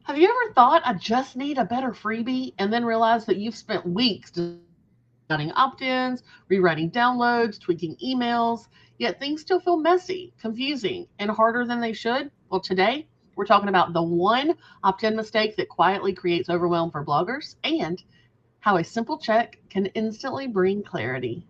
Have you ever thought, I just need a better freebie, and then realized that you've spent weeks designing opt ins, rewriting downloads, tweaking emails, yet things still feel messy, confusing, and harder than they should? Well, today we're talking about the one opt in mistake that quietly creates overwhelm for bloggers and how a simple check can instantly bring clarity.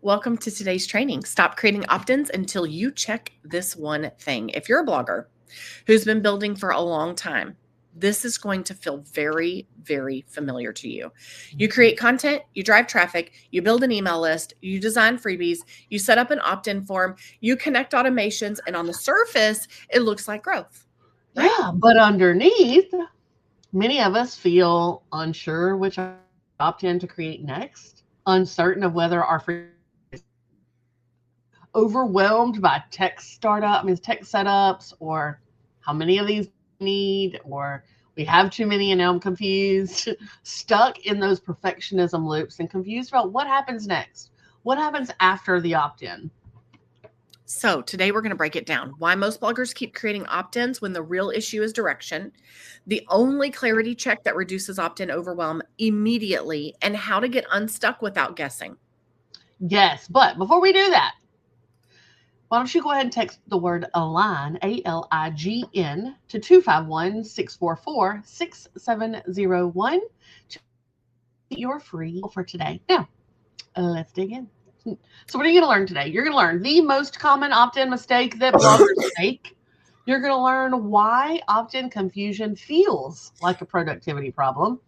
Welcome to today's training. Stop creating opt-ins until you check this one thing. If you're a blogger who's been building for a long time, this is going to feel very, very familiar to you. You create content, you drive traffic, you build an email list, you design freebies, you set up an opt-in form, you connect automations, and on the surface, it looks like growth. Right? Yeah, but underneath, many of us feel unsure which opt in to create next, uncertain of whether our free overwhelmed by tech setups, or how many of these we need, or we have too many and now I'm confused, stuck in those perfectionism loops and confused about what happens next. What happens after the opt in? So today we're going to break it down. Why most bloggers keep creating opt-ins when the real issue is direction, the only clarity check that reduces opt-in overwhelm immediately, and how to get unstuck without guessing. Yes, but before we do that, why don't you go ahead and text the word align, ALIGN, to 251 644 6701 to get your free for today. Now, let's dig in. So what are you going to learn today? You're going to learn the most common opt-in mistake that bloggers make. You're going to learn why opt-in confusion feels like a productivity problem.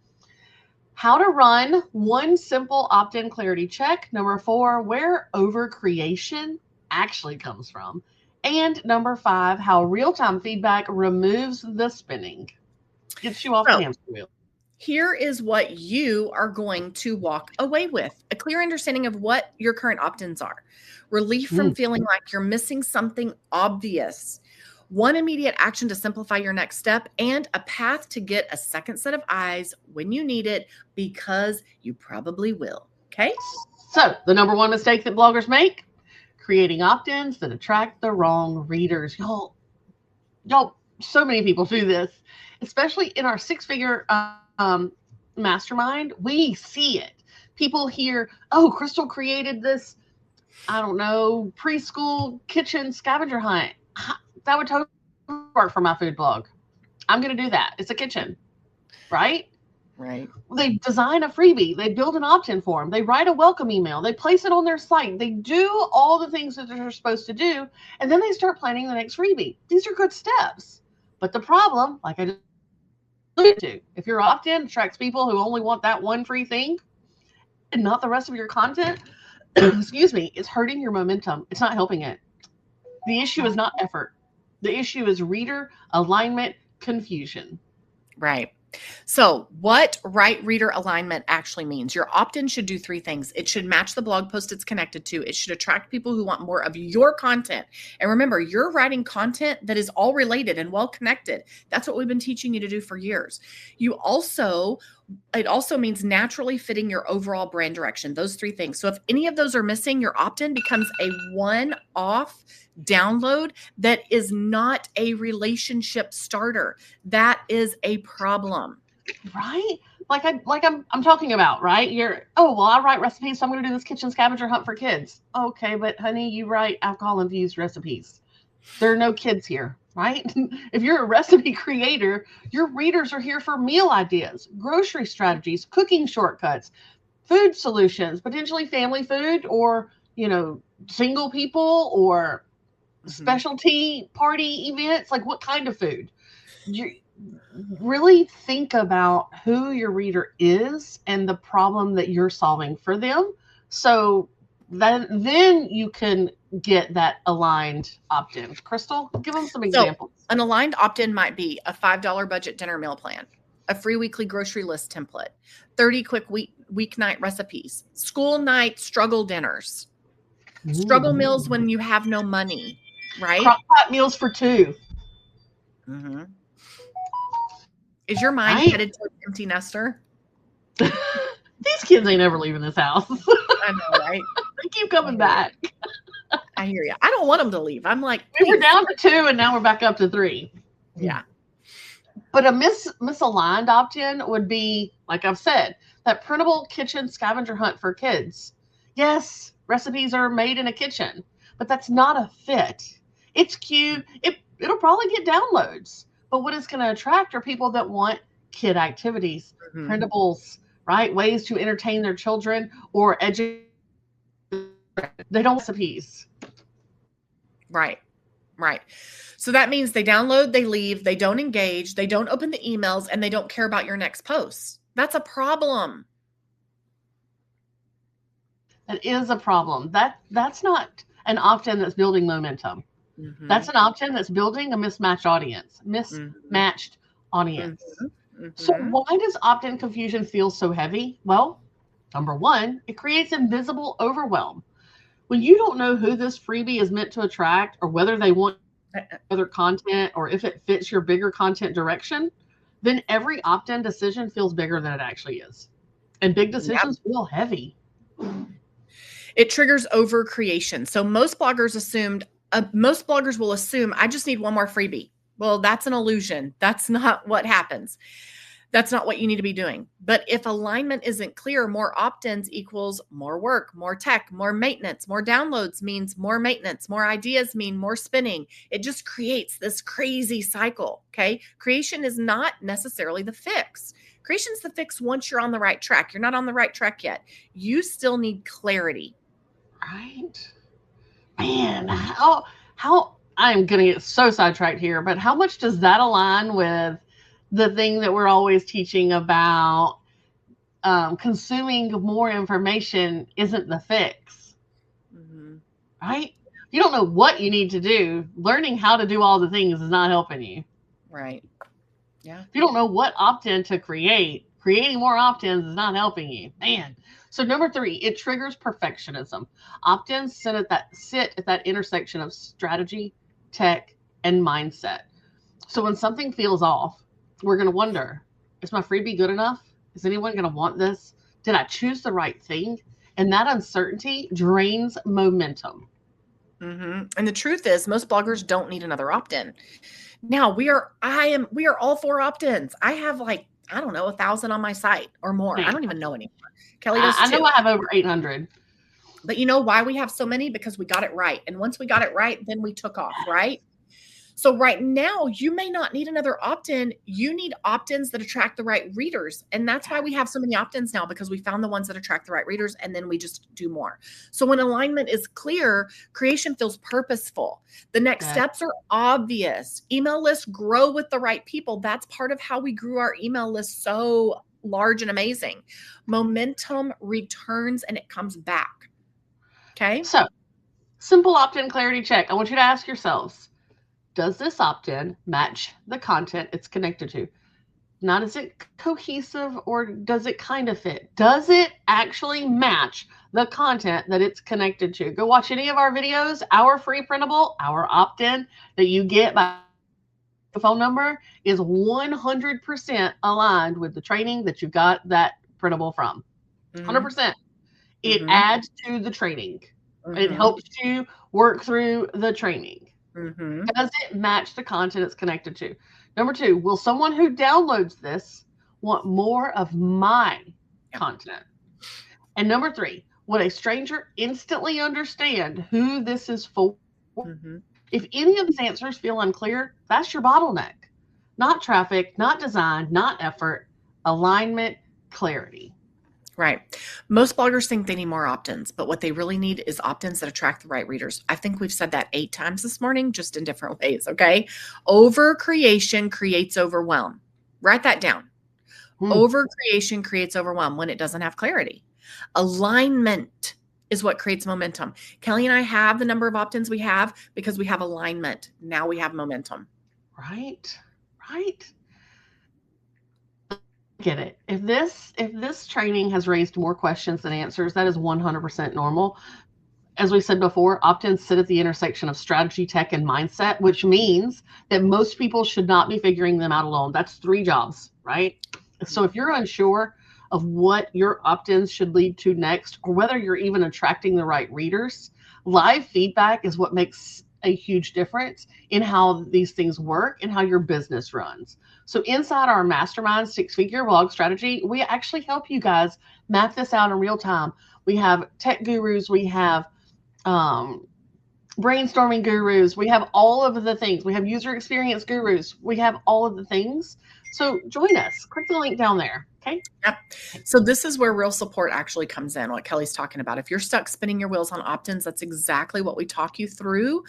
How to run one simple opt-in clarity check. Number 4, where overcreation actually comes from. And number 5, how real-time feedback removes the spinning. Gets you off the hamster wheel. Here is what you are going to walk away with: a clear understanding of what your current opt-ins are, relief from feeling like you're missing something obvious, one immediate action to simplify your next step, and a path to get a second set of eyes when you need it, because you probably will. Okay? So the number one mistake that bloggers make: creating opt-ins that attract the wrong readers. Y'all, so many people do this, especially in our six-figure mastermind. We see it. People hear, oh, Crystal created this, I don't know, preschool kitchen scavenger hunt. That would totally work for my food blog. I'm going to do that. It's a kitchen, right? Right. They design a freebie. They build an opt-in form. They write a welcome email. They place it on their site. They do all the things that they're supposed to do, and then they start planning the next freebie. These are good steps. But the problem, like I just alluded to, if your opt-in attracts people who only want that one free thing and not the rest of your content, excuse me, it's hurting your momentum. It's not helping it. The issue is not effort. The issue is reader alignment confusion. Right. So what right reader alignment actually means: your opt-in should do 3 things. It should match the blog post it's connected to. It should attract people who want more of your content. And remember, you're writing content that is all related and well connected. That's what we've been teaching you to do for years. It also means naturally fitting your overall brand direction. Those 3 things. So if any of those are missing, your opt-in becomes a one-off download that is not a relationship starter. That is a problem. Right? I'm talking about, right? I write recipes, so I'm going to do this kitchen scavenger hunt for kids. Okay, but honey, you write alcohol-infused recipes. There are no kids here, right? If you're a recipe creator, your readers are here for meal ideas, grocery strategies, cooking shortcuts, food solutions, potentially family food, or, single people, or specialty party events. Like, what kind of food? You really think about who your reader is and the problem that you're solving for them. So then you can get that aligned opt-in. Crystal, give them some examples. An aligned opt-in might be a $5 budget dinner meal plan, a free weekly grocery list template, 30 quick weeknight recipes, school night struggle dinners. Struggle meals when you have no money, right? Crock-pot meals for two. Mm-hmm. Is your mind Right? headed towards empty nester? These kids ain't ever leaving this house. I know, right? They keep coming back. I hear you. I don't want them to leave. I'm like, We were please. down to 2 and now we're back up to 3. Yeah. But a misaligned opt-in would be, like I've said, that printable kitchen scavenger hunt for kids. Yes, recipes are made in a kitchen, but that's not a fit. It's cute. It'll probably get downloads. But what it's going to attract are people that want kid activities, printables, right? Ways to entertain their children or educate. They don't want recipes. Right. So that means they download, they leave, they don't engage, they don't open the emails, and they don't care about your next post. That's a problem. That is a problem. That's not an opt-in that's building momentum. Mm-hmm. That's an opt-in that's building a mismatched audience. Mm-hmm. So why does opt-in confusion feel so heavy? Well, number one, it creates invisible overwhelm. When you don't know who this freebie is meant to attract or whether they want other content or if it fits your bigger content direction, then every opt-in decision feels bigger than it actually is. And big decisions feel heavy. It triggers over creation. So most bloggers will assume I just need one more freebie. Well, that's an illusion. That's not what happens. That's not what you need to be doing. But if alignment isn't clear, more opt-ins equals more work, more tech, more maintenance, more downloads means more maintenance, more ideas mean more spinning. It just creates this crazy cycle, okay? Creation is not necessarily the fix. Creation's the fix once you're on the right track. You're not on the right track yet. You still need clarity. Right. Man, how I'm going to get so sidetracked here, but how much does that align with the thing that we're always teaching about consuming more information isn't the fix, right? You don't know what you need to do. Learning how to do all the things is not helping you. Right. Yeah. If you don't know what opt-in to creating more opt-ins is not helping you, man. So number 3, it triggers perfectionism. Opt-ins sit at that intersection of strategy, tech, and mindset. So when something feels off, we're going to wonder, is my freebie good enough? Is anyone going to want this? Did I choose the right thing? And that uncertainty drains momentum. And the truth is, most bloggers don't need another opt-in. Now we are all for opt-ins. I have 1,000 on my site or more. I don't even know anymore. Kelly does too. I know I have over 800. But you know why we have so many? Because we got it right. And once we got it right, then we took off, right? So right now, you may not need another opt-in. You need opt-ins that attract the right readers. And that's why we have so many opt-ins now, because we found the ones that attract the right readers, and then we just do more. So when alignment is clear, creation feels purposeful. The next steps are obvious. Email lists grow with the right people. That's part of how we grew our email list so large and amazing. Momentum returns and it comes back. Okay? So, simple opt-in clarity check. I want you to ask yourselves, does this opt-in match the content it's connected to? Not is it cohesive or does it kind of fit? Does it actually match the content that it's connected to? Go watch any of our videos. Our free printable, our opt-in that you get by phone number is 100% aligned with the training that you got that printable from. 100%. It adds to the training. It helps you work through the training. Does it match the content it's connected to? Number 2, will someone who downloads this want more of my content? And number 3, would a stranger instantly understand who this is for? If any of these answers feel unclear, that's your bottleneck. Not traffic, not design, not effort, alignment, clarity. Right. Most bloggers think they need more opt-ins, but what they really need is opt-ins that attract the right readers. I think we've said that 8 times this morning, just in different ways. Okay. Over creation creates overwhelm. Write that down. Over creation creates overwhelm when it doesn't have clarity. Alignment is what creates momentum. Kelly and I have the number of opt-ins we have because we have alignment. Now we have momentum. Right. Get it. If this training has raised more questions than answers, that is 100% normal. as we said before, opt-ins sit at the intersection of strategy, tech, and mindset, which means that most people should not be figuring them out alone. That's 3 jobs, right? So if you're unsure of what your opt-ins should lead to next, or whether you're even attracting the right readers, live feedback is what makes a huge difference in how these things work and how your business runs. So inside our mastermind 6-figure blog strategy, we actually help you guys map this out in real time. We have tech gurus, we have brainstorming gurus, we have all of the things. We have user experience gurus. We have all of the things. So join us. Click the link down there. Okay. Yep. So this is where real support actually comes in, what Kelly's talking about. If you're stuck spinning your wheels on opt-ins, that's exactly what we talk you through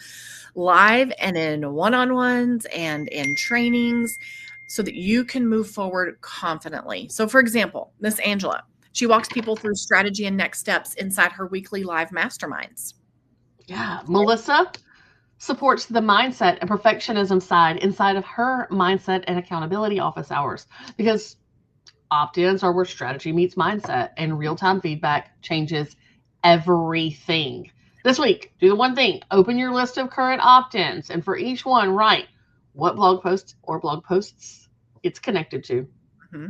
live and in one-on-ones and in trainings so that you can move forward confidently. So for example, Miss Angela, she walks people through strategy and next steps inside her weekly live masterminds. Yeah. Melissa supports the mindset and perfectionism side inside of her mindset and accountability office hours, because opt-ins are where strategy meets mindset, and real-time feedback changes everything. This week, do the one thing: open your list of current opt-ins, and for each one, write what blog post or blog posts it's connected to. Mm-hmm.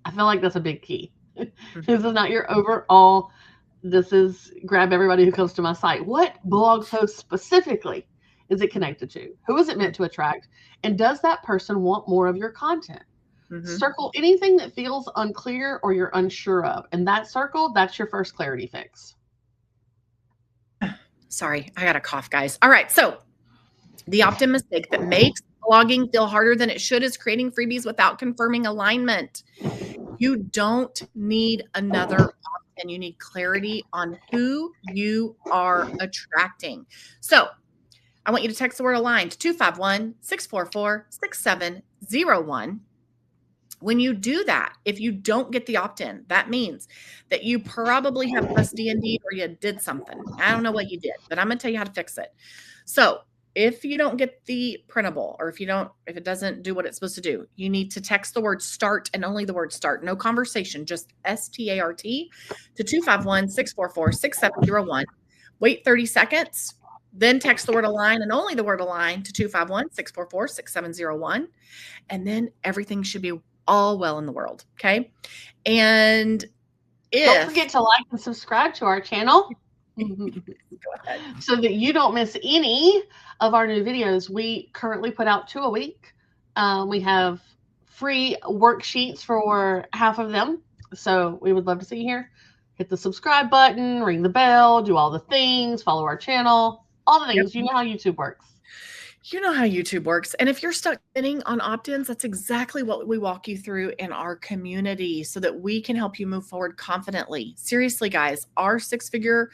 I feel like that's a big key. This is not your overall. This is grab everybody who comes to my site. What blog post specifically is it connected to? Who is it meant to attract? And does that person want more of your content? Mm-hmm. Circle anything that feels unclear or you're unsure of. And that circle, that's your first clarity fix. Sorry, I got a cough, guys. All right. So the opt-in mistake that makes blogging feel harder than it should is creating freebies without confirming alignment. You don't need another opt-in. You need clarity on who you are attracting. So I want you to text the word align to 251-644-6701. When you do that, if you don't get the opt-in, that means that you probably have pressed D&D or you did something. I don't know what you did, but I'm going to tell you how to fix it. So if you don't get the printable, or if it doesn't do what it's supposed to do, you need to text the word start and only the word start. No conversation, just START to 251-644-6701. Wait 30 seconds. Then text the word align and only the word align to 251-644-6701. And then everything should be all well in the world. Okay. And don't forget to like and subscribe to our channel so that you don't miss any of our new videos. We currently put out 2 a week. We have free worksheets for half of them. So we would love to see you here. Hit the subscribe button, ring the bell, do all the things, follow our channel, all the things. Yep. You know how YouTube works. You know how YouTube works. And if you're stuck spinning on opt-ins, that's exactly what we walk you through in our community so that we can help you move forward confidently. Seriously, guys, our 6-figure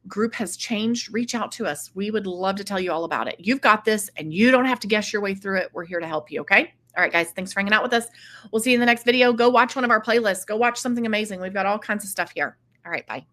group has changed. Reach out to us. We would love to tell you all about it. You've got this and you don't have to guess your way through it. We're here to help you. Okay. All right, guys, thanks for hanging out with us. We'll see you in the next video. Go watch one of our playlists. Go watch something amazing. We've got all kinds of stuff here. All right, bye.